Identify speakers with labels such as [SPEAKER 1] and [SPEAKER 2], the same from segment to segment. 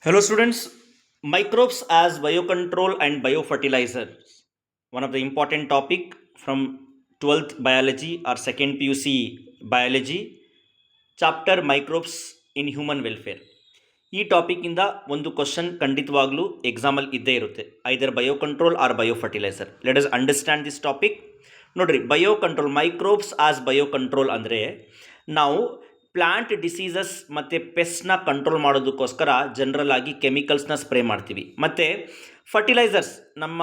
[SPEAKER 1] Hello, students. Microbes as biocontrol and biofertilizers. One of the important topic from 12th biology or second PUC biology, chapter microbes in human welfare. ಈ ಟಾಪಿಕ್ಕಿಂದ ಒಂದು question ಖಂಡಿತವಾಗ್ಲೂ ಎಕ್ಸಾಮಲ್ಲಿ ಇದ್ದೇ ಇರುತ್ತೆ, either bio control or bio fertilizer. Let us understand this topic. ನೋಡ್ರಿ, bio control, microbes as bio control ಅಂದರೆ ನಾವು plant diseases ಮತ್ತು ಪೆಸ್ಟ್ನ ಕಂಟ್ರೋಲ್ ಮಾಡೋದಕ್ಕೋಸ್ಕರ ಜನರಲ್ ಆಗಿ ಕೆಮಿಕಲ್ಸ್ನ ಸ್ಪ್ರೇ ಮಾಡ್ತೀವಿ. ಮತ್ತು ಫರ್ಟಿಲೈಸರ್ಸ್, ನಮ್ಮ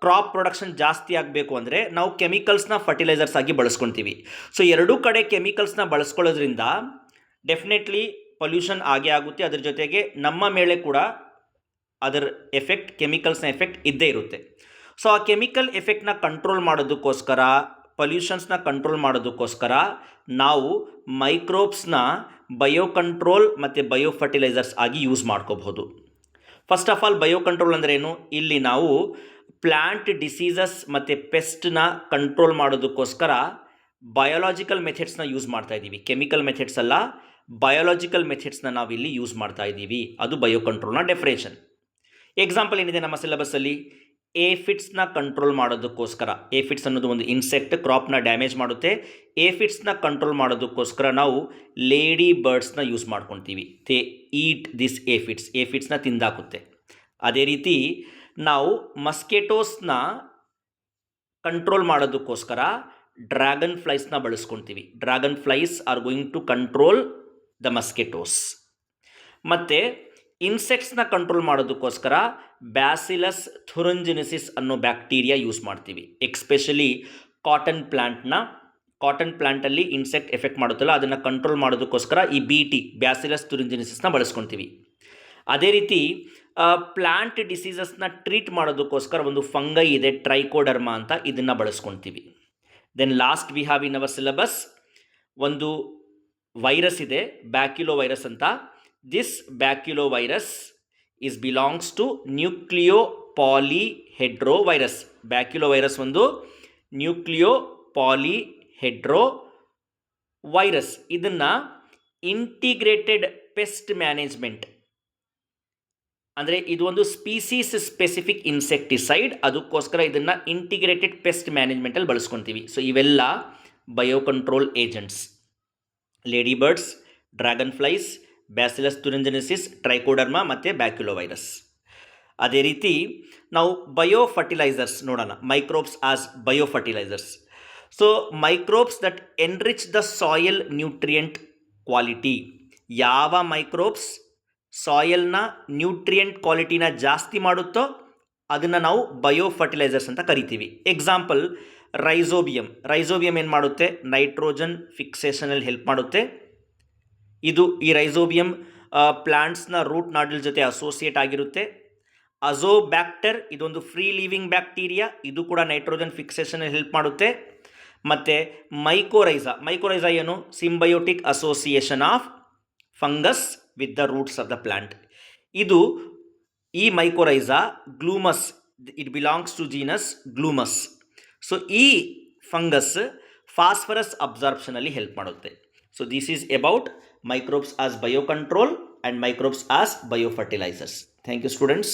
[SPEAKER 1] ಕ್ರಾಪ್ ಪ್ರೊಡಕ್ಷನ್ ಜಾಸ್ತಿ ಆಗಬೇಕು ಅಂದರೆ ನಾವು ಕೆಮಿಕಲ್ಸ್ನ ಫರ್ಟಿಲೈಸರ್ಸ್ ಆಗಿ ಬಳಸ್ಕೊತೀವಿ. ಸೊ ಎರಡೂ ಕಡೆ ಕೆಮಿಕಲ್ಸ್ನ ಬಳಸ್ಕೊಳ್ಳೋದ್ರಿಂದ ಡೆಫಿನೆಟ್ಲಿ ಪೊಲ್ಯೂಷನ್ ಆಗೇ ಆಗುತ್ತೆ. ಅದ್ರ ಜೊತೆಗೆ ನಮ್ಮ ಮೇಲೆ ಕೂಡ ಅದರ ಎಫೆಕ್ಟ್, ಕೆಮಿಕಲ್ಸ್ನ ಎಫೆಕ್ಟ್ ಇದ್ದೇ ಇರುತ್ತೆ. ಸೊ ಆ ಕೆಮಿಕಲ್ ಎಫೆಕ್ಟ್ನ ಕಂಟ್ರೋಲ್ ಮಾಡೋದಕ್ಕೋಸ್ಕರ, ಪೊಲ್ಯೂಷನ್ಸ್ನ ಕಂಟ್ರೋಲ್ ಮಾಡೋದಕ್ಕೋಸ್ಕರ ನಾವು ಮೈಕ್ರೋಬ್ಸ್ನ ಬಯೋ ಕಂಟ್ರೋಲ್ ಮತ್ತು ಬಯೋ ಫರ್ಟಿಲೈಸರ್ಸ್ ಆಗಿ ಯೂಸ್ ಮಾಡ್ಕೋಬಹುದು. First of all, bio control ಅಂದರೆ ಏನು? ಇಲ್ಲಿ ನಾವು ಪ್ಲ್ಯಾಂಟ್ ಡಿಸೀಸಸ್ ಮತ್ತು ಪೆಸ್ಟ್ನ ಕಂಟ್ರೋಲ್ ಮಾಡೋದಕ್ಕೋಸ್ಕರ ಬಯೋಲಾಜಿಕಲ್ ಮೆಥಡ್ಸ್ನ ಯೂಸ್ ಮಾಡ್ತಾ ಇದ್ದೀವಿ. ಕೆಮಿಕಲ್ ಮೆಥಡ್ಸ್ ಅಲ್ಲ, ಬಯೋಲಾಜಿಕಲ್ ಮೆಥಡ್ಸ್ನ ನಾವಿಲ್ಲಿ ಯೂಸ್ ಮಾಡ್ತಾ ಇದ್ದೀವಿ. ಅದು ಬಯೋ ಕಂಟ್ರೋಲ್ನ ಡೆಫಿನೇಷನ್. ಎಕ್ಸಾಂಪಲ್ ಏನಿದೆ ನಮ್ಮ ಸಿಲೆಬಸ್ಸಲ್ಲಿ? ಏಫಿಡ್ಸ್ನ ಕಂಟ್ರೋಲ್ ಮಾಡೋದಕ್ಕೋಸ್ಕರ, ಏಫಿಡ್ಸ್ ಅನ್ನೋದು ಒಂದು ಇನ್ಸೆಕ್ಟ್, ಕ್ರಾಪ್ನ ಡ್ಯಾಮೇಜ್ ಮಾಡುತ್ತೆ. ಏಫಿಡ್ಸ್ನ ಕಂಟ್ರೋಲ್ ಮಾಡೋದಕ್ಕೋಸ್ಕರ ನಾವು ಲೇಡಿ ಬರ್ಡ್ಸ್ನ ಯೂಸ್ ಮಾಡ್ಕೊತೀವಿ. ದೇ ಈಟ್ ದಿಸ್ ಏಫಿಡ್ಸ್, ಏಫಿಡ್ಸ್ನ ತಿಂದಾಕುತ್ತೆ. ಅದೇ ರೀತಿ ನಾವು ಮಸ್ಕೆಟೋಸ್ನ ಕಂಟ್ರೋಲ್ ಮಾಡೋದಕ್ಕೋಸ್ಕರ ಡ್ರ್ಯಾಗನ್ ಫ್ಲೈಸ್ನ ಬಳಸ್ಕೊತೀವಿ. Dragonflies are going to control the mosquitoes. ಮತ್ತು ಇನ್ಸೆಕ್ಟ್ಸ್ನ ಕಂಟ್ರೋಲ್ ಮಾಡೋದಕ್ಕೋಸ್ಕರ ಬ್ಯಾಸಿಲಸ್ ಥುರಿಂಜಿನಿಸಿಸ್ ಅನ್ನೋ ಬ್ಯಾಕ್ಟೀರಿಯಾ ಯೂಸ್ ಮಾಡ್ತೀವಿ. ಎಕ್ಸ್ಪೆಷಲಿ ಕಾಟನ್ ಪ್ಲ್ಯಾಂಟಲ್ಲಿ ಇನ್ಸೆಕ್ಟ್ ಎಫೆಕ್ಟ್ ಮಾಡುತ್ತಲ್ಲ, ಅದನ್ನು ಕಂಟ್ರೋಲ್ ಮಾಡೋದಕ್ಕೋಸ್ಕರ ಈ BT, ಬ್ಯಾಸಿಲಸ್ ಥುರಿಂಜಿನಿಸಿಸ್ನ ಬಳಸ್ಕೊತೀವಿ. ಅದೇ ರೀತಿ ಪ್ಲ್ಯಾಂಟ್ ಡಿಸೀಸಸ್ನ ಟ್ರೀಟ್ ಮಾಡೋದಕ್ಕೋಸ್ಕರ ಒಂದು ಫಂಗೈ ಇದೆ, ಟ್ರೈಕೋಡರ್ಮಾ ಅಂತ, ಇದನ್ನು ಬಳಸ್ಕೊತೀವಿ. Then last we have in our syllabus ಒಂದು ವೈರಸ್ ಇದೆ, ಬ್ಯಾಕ್ಯುಲೋ ವೈರಸ್ ಅಂತ. This baculovirus is belongs to nucleopolyhedrovirus. Baculovirus ಒಂದು ನ್ಯೂಕ್ಲಿಯೋಪಾಲಿಹೆಡ್ರೋ ವೈರಸ್. ಇದನ್ನು ಇಂಟಿಗ್ರೇಟೆಡ್ ಪೆಸ್ಟ್ ಮ್ಯಾನೇಜ್ಮೆಂಟ್ ಅಂದರೆ ಇದು ಒಂದು ಸ್ಪೀಸೀಸ್ ಸ್ಪೆಸಿಫಿಕ್ ಇನ್ಸೆಕ್ಟಿಸೈಡ್, ಅದಕ್ಕೋಸ್ಕರ ಇದನ್ನು ಇಂಟಿಗ್ರೇಟೆಡ್ ಪೆಸ್ಟ್ ಮ್ಯಾನೇಜ್ಮೆಂಟಲ್ಲಿ ಬಳಸ್ಕೊತೀವಿ. ಸೊ ಇವೆಲ್ಲ bio control agents: ladybirds, dragonflies, bacillus thuringiensis, trichoderma ಮತ್ತು ಬ್ಯಾಕ್ಯುಲೋ ವೈರಸ್. ಅದೇ ರೀತಿ ನಾವು ಬಯೋ ಫರ್ಟಿಲೈಸರ್ಸ್ ನೋಡೋಣ. Microbes as bio fertilisers. So microbes that enrich the soil nutrient quality. ಯಾವ ಮೈಕ್ರೋಬ್ಸ್ ಸಾಯಿಲ್ನ ನ್ಯೂಟ್ರಿಯೆಂಟ್ ಕ್ವಾಲಿಟಿನ ಜಾಸ್ತಿ ಮಾಡುತ್ತೋ ಅದನ್ನು ನಾವು ಬಯೋ ಫರ್ಟಿಲೈಸರ್ಸ್ ಅಂತ ಕರಿತೀವಿ. Example rhizobium. ರೈಸೋಬಿಯಂ ಏನು ಮಾಡುತ್ತೆ? ನೈಟ್ರೋಜನ್ ಫಿಕ್ಸೇಷನಲ್ಲಿ ಹೆಲ್ಪ್ ಮಾಡುತ್ತೆ. ಈ ರೈಸೋಬಿಯಂ ಪ್ಲಾಂಟ್ಸ್ನ ರೂಟ್ ನಾಡಲ್ ಜೊತೆ ಅಸೋಸಿಯೇಟ್ ಆಗಿರುತ್ತೆ. ಅಜೋಬ್ಯಾಕ್ಟರ್ ಇದೊಂದು ಫ್ರೀ ಲಿವಿಂಗ್ ಬ್ಯಾಕ್ಟೀರಿಯಾ, ಇದು ಕೂಡ ನೈಟ್ರೋಜನ್ ಫಿಕ್ಸೇಷನಲ್ಲಿ ಹೆಲ್ಪ್ ಮಾಡುತ್ತೆ. ಮತ್ತು ಮೈಕೋರೈಸಾ ಏನು? Symbiotic association of fungus with the roots of the plant. ಈ mycorrhiza glomus, it belongs to genus glomus. So ಈ ಫಂಗಸ್ ಫಾಸ್ಫರಸ್ ಅಬ್ಸಾರ್ಪ್ಷನಲ್ಲಿ ಹೆಲ್ಪ್ ಮಾಡುತ್ತೆ. So this is about microbes as biocontrol and microbes as biofertilizers. Thank you, students.